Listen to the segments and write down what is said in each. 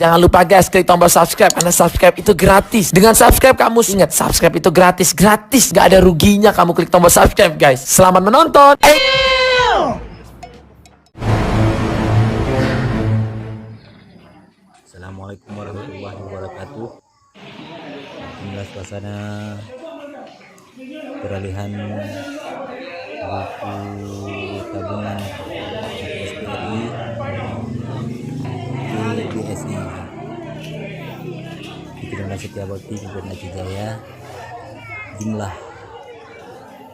Jangan lupa guys, klik tombol subscribe karena subscribe itu gratis. Dengan subscribe kamu ingat, subscribe itu gratis, gak ada ruginya kamu klik tombol subscribe guys. Selamat menonton. Assalamualaikum warahmatullahi wabarakatuh. Inilah suasana peralihan buku tabungan SPRI ke BSI di Kedung Setiabakti Kabupaten Aceh Jaya. Jumlah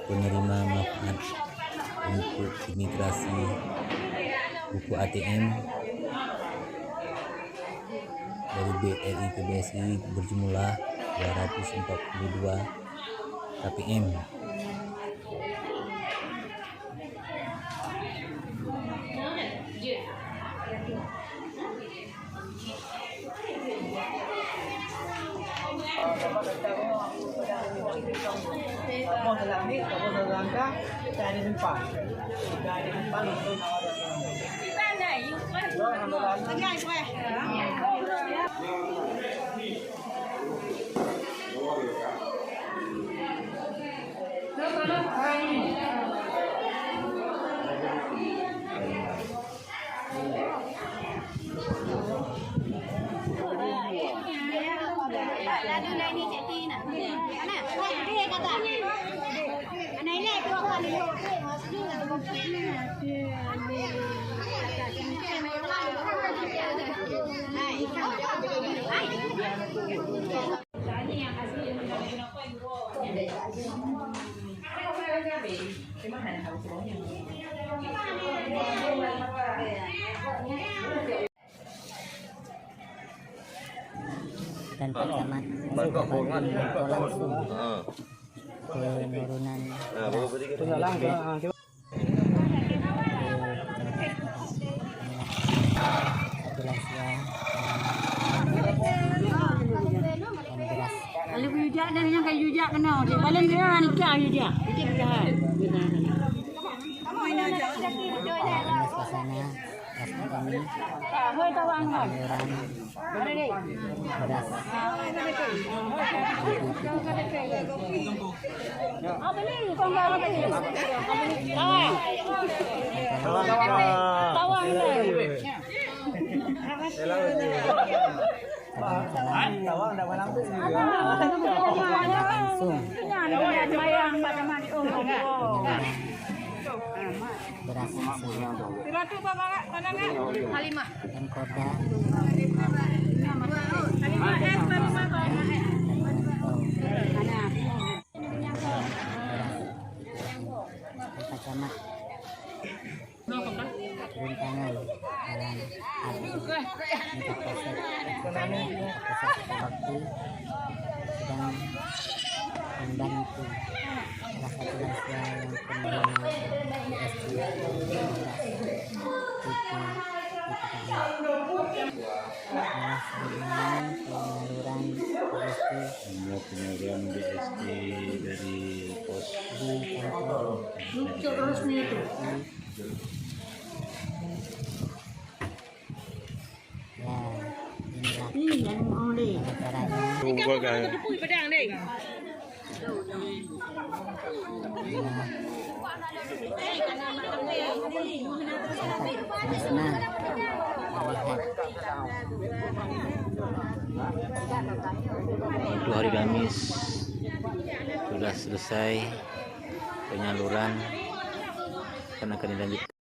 penerima manfaat untuk imigrasi buku ATM dari BRI ke BSI berjumlah 242 KPM. Dan Pak Camat info langsung penurunan kalau jujak dan yang kayak jujak kena dia paling dia nikah jujak suasana kami beras dan koda Pak Camat rintangan dalam untuk proses waktu sedang membantu salah satu lansia yang penerima BSI penyaluran BSI dari pos di kantor resmi itu ya inilah yang mau deh acaranya. Senang melihat untuk hari Kamis sudah selesai penyaluran, karena akan dilanjutkan